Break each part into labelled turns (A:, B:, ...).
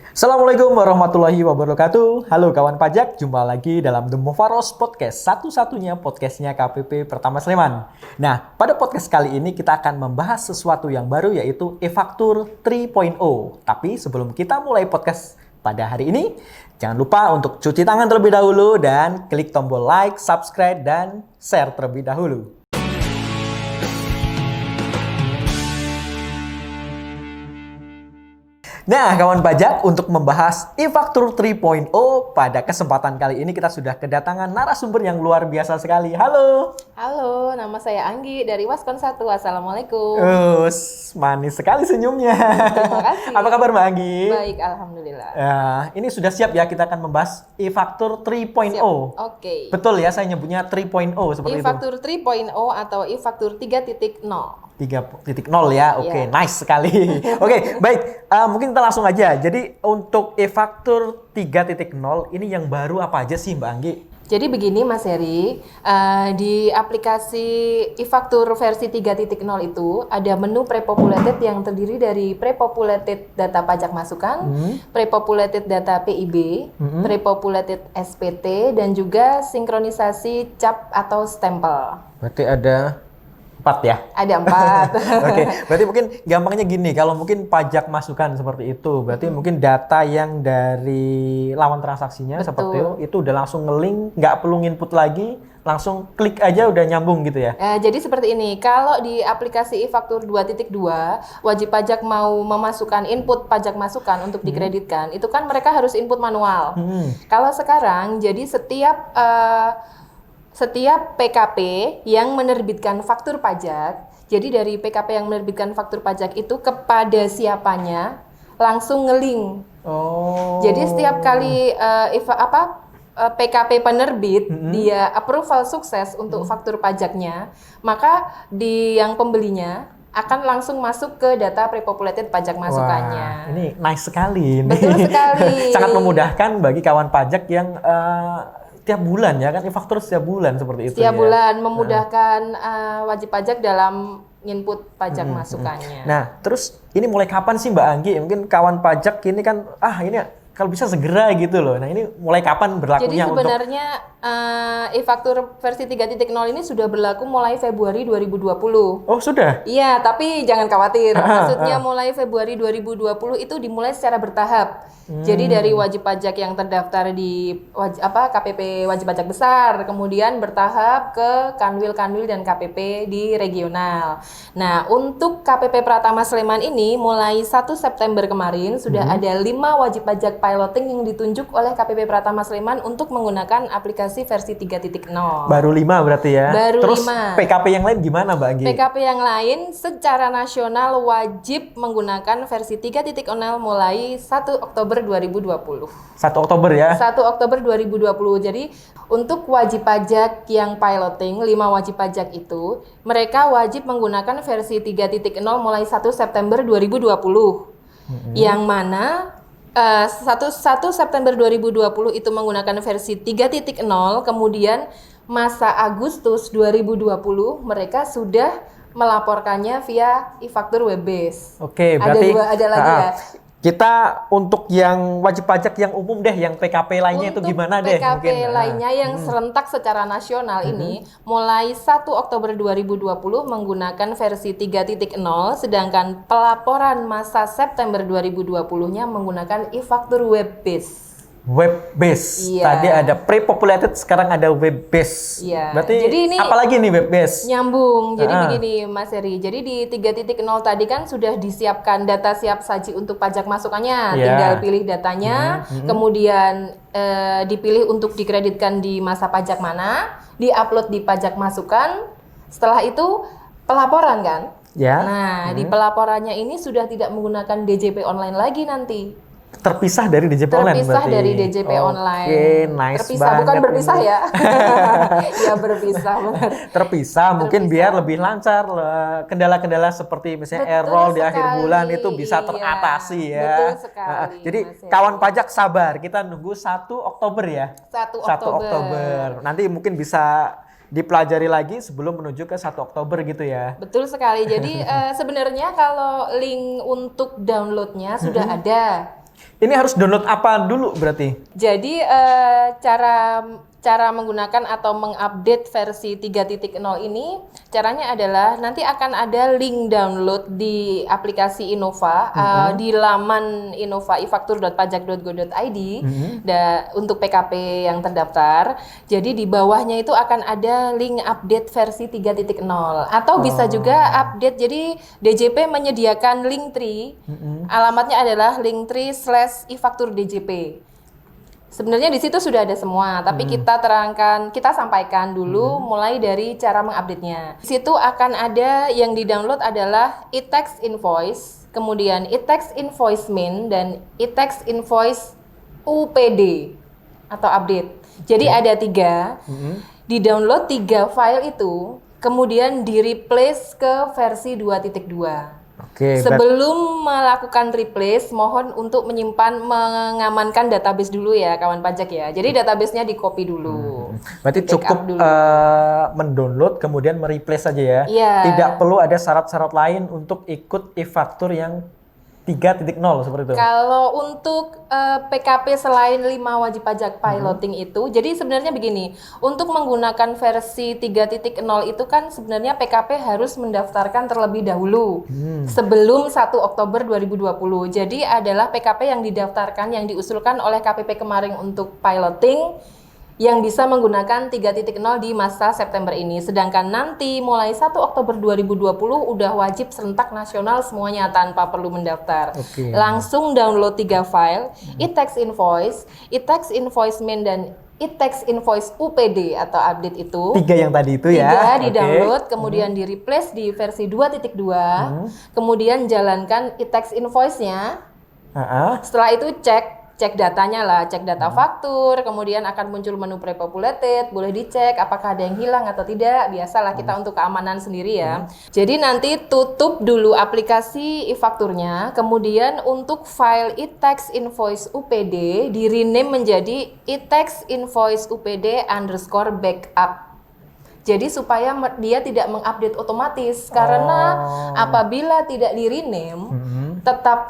A: Assalamualaikum warahmatullahi wabarakatuh. Halo kawan pajak, jumpa lagi dalam The Movaros Podcast, satu-satunya podcastnya KPP Pertama Sleman. Nah, pada podcast kali ini kita akan membahas sesuatu yang baru yaitu e-faktur 3.0. Tapi sebelum kita mulai podcast pada hari ini, jangan lupa untuk cuci tangan terlebih dahulu dan klik tombol like, subscribe, dan share terlebih dahulu. Nah, kawan pajak, untuk membahas e-faktur 3.0 pada kesempatan kali ini kita sudah kedatangan narasumber yang luar biasa sekali. Halo.
B: Halo, nama saya Anggi dari Waskon 1. Assalamualaikum.
A: Manis sekali senyumnya.
B: Terima kasih.
A: Apa kabar Mbak Anggi?
B: Baik, alhamdulillah.
A: Ini sudah siap ya, kita akan membahas e-faktur 3.0.
B: Siap. Oke.
A: Betul ya, saya nyebutnya 3.0 seperti itu.
B: E-faktur 3.0 atau e-faktur 3.0.
A: 3.0 ya, oke, nice sekali. Oke, baik, mungkin kita langsung aja. Jadi untuk e-faktur 3.0 ini yang baru apa aja sih Mbak Anggi?
B: Jadi begini Mas Heri, di aplikasi e-faktur versi 3.0 itu ada menu pre-populated yang terdiri dari pre-populated data pajak masukan, pre-populated data PIB, pre-populated SPT, dan juga sinkronisasi cap atau stempel.
A: Berarti ada 4 ya?
B: Ada 4.
A: Oke, berarti mungkin gampangnya gini, kalau mungkin pajak masukan seperti itu, berarti mungkin data yang dari lawan transaksinya seperti itu udah langsung nge-link, nggak perlu input lagi, langsung klik aja udah nyambung gitu ya?
B: Jadi seperti ini, kalau di aplikasi e-faktur 2.2, wajib pajak mau memasukkan input pajak masukan untuk dikreditkan, itu kan mereka harus input manual. Kalau sekarang, jadi setiap PKP yang menerbitkan faktur pajak, jadi dari PKP yang menerbitkan faktur pajak itu kepada siapanya langsung nge-link. Jadi setiap kali PKP penerbit dia approval sukses untuk faktur pajaknya, maka yang pembelinya akan langsung masuk ke data pre-populated pajak masukannya.
A: Wah, ini nice sekali.
B: Betul sekali.
A: Sangat memudahkan bagi kawan pajak yang tiap bulan ya kan, e-faktur setiap bulan seperti itu.
B: Setiap
A: ya.
B: bulan memudahkan wajib pajak dalam input pajak masukannya.
A: Nah, terus ini mulai kapan sih Mbak Anggi? Mungkin kawan pajak ini kan, ini kalau bisa segera gitu loh. Nah, ini mulai kapan berlakunya?
B: Jadi sebenarnya e-faktur versi 3.0 ini sudah berlaku mulai Februari 2020.
A: Oh, sudah?
B: Iya, tapi jangan khawatir. Maksudnya mulai Februari 2020 itu dimulai secara bertahap. Jadi dari wajib pajak yang terdaftar di KPP wajib pajak besar, kemudian bertahap ke Kanwil dan KPP di regional. Nah, untuk KPP Pratama Sleman ini mulai 1 September kemarin sudah ada 5 wajib pajak piloting yang ditunjuk oleh KPP Pratama Sleman untuk menggunakan aplikasi versi 3.0.
A: Baru 5 berarti ya?
B: Baru
A: Terus
B: 5.
A: PKP yang lain gimana Mbak Anggi?
B: PKP yang lain secara nasional wajib menggunakan versi 3.0 mulai 1 Oktober 2020.
A: 1 Oktober ya?
B: 1 Oktober 2020. Jadi untuk wajib pajak yang piloting, 5 wajib pajak itu, mereka wajib menggunakan versi 3.0 mulai 1 September 2020. Yang mana 1 September 2020 itu menggunakan versi 3.0, kemudian masa Agustus 2020 mereka sudah melaporkannya via e-faktur web base.
A: Oke, berarti
B: ada lagi ya.
A: Kita untuk yang wajib pajak yang umum deh, yang PKP lainnya
B: untuk
A: itu gimana deh?
B: PKP
A: mungkin?
B: lainnya yang serentak secara nasional ini mulai 1 Oktober 2020 menggunakan versi 3.0, sedangkan pelaporan masa September 2020-nya menggunakan e-faktur web base.
A: Web base.
B: Iya.
A: Tadi ada pre-populated, sekarang ada web base.
B: Iya.
A: Berarti
B: Jadi ini
A: apalagi nih web base?
B: Nyambung. Jadi begini Mas Heri. Jadi di 3.0 tadi kan sudah disiapkan data siap saji untuk pajak masukannya.
A: Yeah.
B: Tinggal pilih datanya, kemudian dipilih untuk dikreditkan di masa pajak mana, diupload di pajak masukan. Setelah itu pelaporan kan?
A: Ya.
B: Nah, di pelaporannya ini sudah tidak menggunakan DJP online lagi nanti.
A: Terpisah dari DJP online berarti?
B: Terpisah dari DJP online.
A: Oke, nice
B: terpisah,
A: banget.
B: bukan berpisah
A: ini.
B: ya. Ya berpisah benar.
A: Terpisah mungkin biar lebih lancar kendala-kendala seperti misalnya
B: Betul
A: error di
B: sekali.
A: akhir bulan itu bisa
B: Iya,
A: teratasi ya.
B: betul sekali,
A: Jadi
B: Mas Heri.
A: kawan pajak sabar, kita nunggu 1 Oktober ya.
B: 1
A: 1 Oktober. Nanti mungkin bisa dipelajari lagi sebelum menuju ke 1 Oktober gitu ya.
B: Betul sekali. Jadi sebenarnya kalau link untuk downloadnya sudah ada.
A: Ini harus download apa dulu berarti?
B: Jadi cara menggunakan atau mengupdate versi 3.0 ini caranya adalah nanti akan ada link download di aplikasi Innova di laman innova ifaktur.pajak.go.id untuk PKP yang terdaftar. Jadi di bawahnya itu akan ada link update versi 3.0 atau bisa juga update. Jadi DJP menyediakan Linktree. Alamatnya adalah linktree/ifaktur.djp. Sebenarnya di situ sudah ada semua, tapi kita sampaikan dulu mulai dari cara mengupdate-nya. Di situ akan ada yang di-download adalah e-tax invoice, kemudian e-tax invoice min, dan e-tax invoice UPD atau update. Jadi ada 3, di-download 3 file itu, kemudian di-replace ke versi 2.2. Sebelum melakukan replace, mohon untuk mengamankan database dulu ya kawan pajak ya. Jadi database-nya di-copy dulu.
A: Berarti cukup mendownload kemudian mereplace saja ya.
B: Iya.
A: Tidak perlu ada syarat-syarat lain untuk ikut e-faktur yang 3.0 seperti itu.
B: Kalau untuk PKP selain 5 wajib pajak piloting itu, jadi sebenarnya begini, untuk menggunakan versi 3.0 itu kan sebenarnya PKP harus mendaftarkan terlebih dahulu sebelum 1 Oktober 2020. Jadi adalah PKP yang didaftarkan, yang diusulkan oleh KPP kemarin untuk piloting yang bisa menggunakan 3.0 di masa September ini. Sedangkan nanti mulai 1 Oktober 2020 udah wajib serentak nasional semuanya tanpa perlu mendaftar. Langsung download 3 file, e-tax invoice min, dan e-tax invoice UPD atau update itu.
A: 3 yang tadi itu ya.
B: 3 di-download, kemudian di-replace di versi 2.2, kemudian jalankan e-tax invoice-nya. Setelah itu cek datanya lah, cek data faktur, kemudian akan muncul menu pre-populated, boleh dicek apakah ada yang hilang atau tidak, biasalah kita untuk keamanan sendiri ya. Jadi nanti tutup dulu aplikasi e-fakturnya, kemudian untuk file e-tax invoice UPD di-rename menjadi e-tax invoice UPD _backup. Jadi supaya dia tidak mengupdate otomatis, karena apabila tidak di-rename, tetap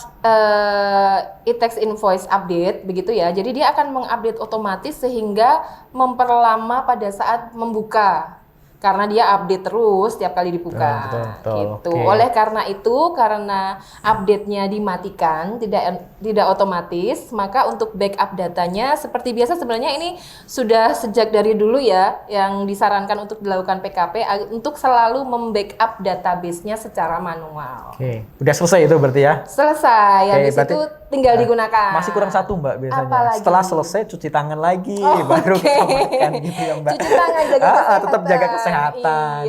B: e-tax invoice update begitu ya. Jadi dia akan mengupdate otomatis sehingga memperlama pada saat membuka. Karena dia update terus setiap kali dibuka. Gitu. Oleh karena itu, karena update-nya dimatikan, tidak otomatis, maka untuk backup datanya seperti biasa sebenarnya ini sudah sejak dari dulu ya yang disarankan untuk dilakukan PKP untuk selalu membackup database-nya secara manual.
A: Udah selesai itu berarti ya?
B: Selesai. Habis itu tinggal digunakan.
A: Masih kurang 1 Mbak biasanya.
B: Apalagi?
A: Setelah selesai cuci tangan lagi, baru kita makan gitu ya Mbak.
B: Cuci tangan, jaga kesehatan.
A: Tetap jaga kesehatan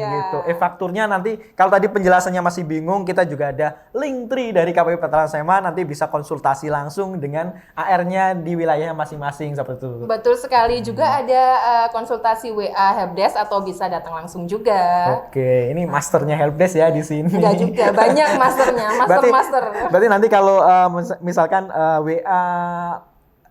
A: gitu. E-fakturnya nanti kalau tadi penjelasannya masih bingung, kita juga ada Linktree dari KPP Petalan Sleman, nanti bisa konsultasi langsung dengan AR-nya di wilayah masing-masing seperti itu.
B: Betul sekali, juga ada konsultasi WA helpdesk atau bisa datang langsung juga.
A: Ini masternya helpdesk ya di sini.
B: Enggak juga, banyak masternya, master.
A: Berarti nanti kalau misalkan WA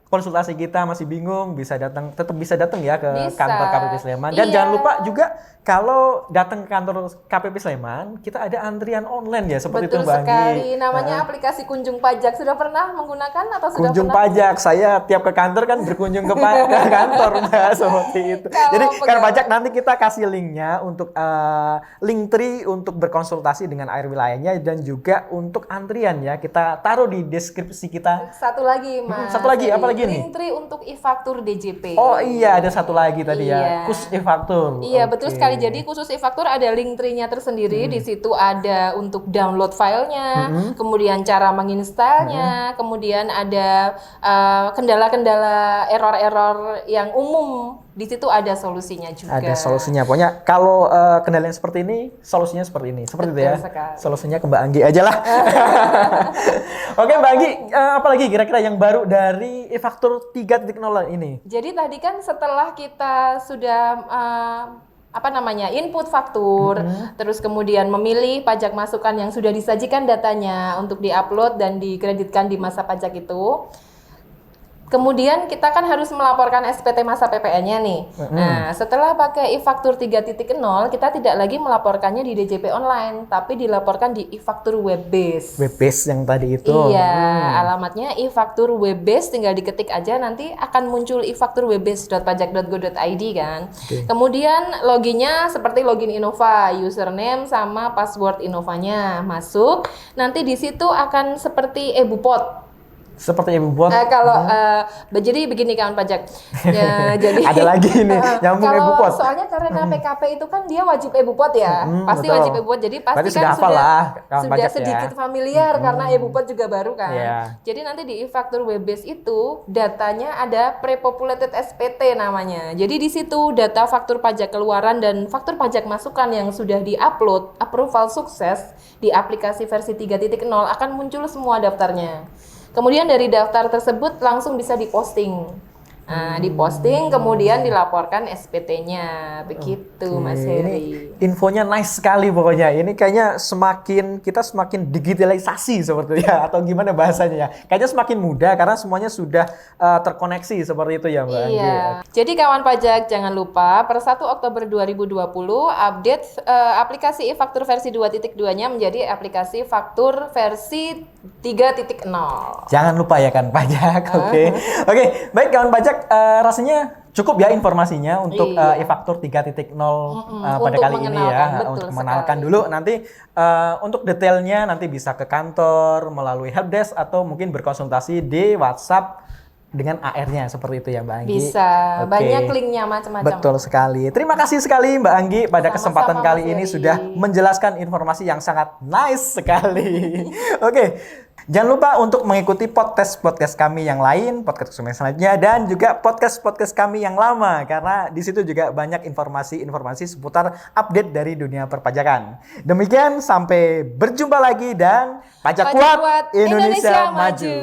A: konsultasi kita masih bingung, tetap bisa datang ya ke kantor KPP Sleman. Dan jangan lupa juga kalau datang ke kantor KPP Sleman, kita ada antrian online ya seperti itu Mbak Anggi.
B: Betul sekali, namanya aplikasi Kunjung Pajak. Sudah pernah menggunakan atau sudah
A: Kunjung
B: pernah?
A: Pajak, saya tiap ke kantor kan berkunjung ke kantor Mbak, seperti itu. Jadi kantor pajak nanti kita kasih linknya untuk Linktree untuk berkonsultasi dengan AR wilayahnya dan juga untuk antrian ya. Kita taruh di deskripsi kita.
B: Satu lagi Mas.
A: Satu lagi, apa lagi nih?
B: Linktree untuk e-faktur DJP.
A: Oh iya, ada satu lagi tadi ya, khusus e-faktur.
B: Iya, betul sekali. Jadi khusus e-faktur ada Linktree-nya tersendiri. Di situ ada untuk download filenya, kemudian cara menginstalnya, kemudian ada kendala-kendala error-error yang umum. Di situ ada solusinya juga.
A: Ada solusinya. Pokoknya kalau kendala yang seperti ini, solusinya seperti ini. Seperti itu ya.
B: Sekali.
A: Solusinya ke Mbak Anggi aja lah. Oke Mbak Anggi, apalagi kira-kira yang baru dari e-faktur 3.0 ini?
B: Jadi tadi kan setelah kita sudah input faktur, terus kemudian memilih pajak masukan yang sudah disajikan datanya untuk diupload dan dikreditkan di masa pajak itu. Kemudian kita kan harus melaporkan SPT masa PPN-nya nih. Nah, setelah pakai e-faktur 3.0, kita tidak lagi melaporkannya di DJP online, tapi dilaporkan di e-faktur web-based.
A: Web-based yang tadi itu.
B: Iya, alamatnya e-faktur web-based, tinggal diketik aja, nanti akan muncul e-faktur web-based.pajak.go.id kan. Kemudian loginnya seperti login Innova, username sama password Innovanya masuk. Nanti di situ akan seperti e-Bupot.
A: Seperti Ibu Bupot.
B: Jadi begini kawan pajak. Ya, jadi
A: Ada lagi nih yang punya
B: kalau
A: e-Bupot.
B: soalnya karena PKP itu kan dia wajib e-Bupot ya, pasti
A: betul.
B: wajib e-Bupot. Jadi pasti
A: Berarti
B: kan
A: sudah hafal lah, kawan
B: sudah
A: pajak
B: sedikit
A: ya.
B: familiar karena e-Bupot juga baru kan.
A: Iya.
B: Jadi nanti di e-faktur web-based itu datanya ada pre-populated SPT namanya. Jadi di situ data faktur pajak keluaran dan faktur pajak masukan yang sudah di-upload, approval sukses di aplikasi versi 3.0 akan muncul semua daftarnya. Kemudian dari daftar tersebut langsung bisa diposting. Nah, diposting kemudian dilaporkan SPT-nya. Begitu Mas Heri.
A: Ini infonya nice sekali pokoknya. Ini kayaknya kita semakin digitalisasi sepertinya atau gimana bahasanya ya. Kayaknya semakin mudah karena semuanya sudah terkoneksi seperti itu ya Mbak Anggi.
B: Iya. Jadi kawan pajak jangan lupa per 1 Oktober 2020 update aplikasi e-faktur versi 2.2-nya menjadi aplikasi faktur versi 3.0.
A: Jangan lupa ya kan pajak. Oke, baik kawan pajak, rasanya cukup ya informasinya untuk e-faktur 3.0 pada kali ini ya. Untuk mengenalkan dulu, nanti untuk detailnya nanti bisa ke kantor melalui helpdesk atau mungkin berkonsultasi di WhatsApp dengan AR-nya seperti itu ya Mbak Anggi.
B: Bisa, banyak linknya macam-macam.
A: Betul sekali. Terima kasih sekali Mbak Anggi pada kesempatan kali ini
B: Mas
A: sudah menjelaskan informasi yang sangat nice sekali. Oke. Jangan lupa untuk mengikuti podcast kami yang lain, podcast kami selanjutnya, dan juga podcast kami yang lama, karena di situ juga banyak informasi seputar update dari dunia perpajakan. Demikian, sampai berjumpa lagi dan pajak kuat Indonesia maju.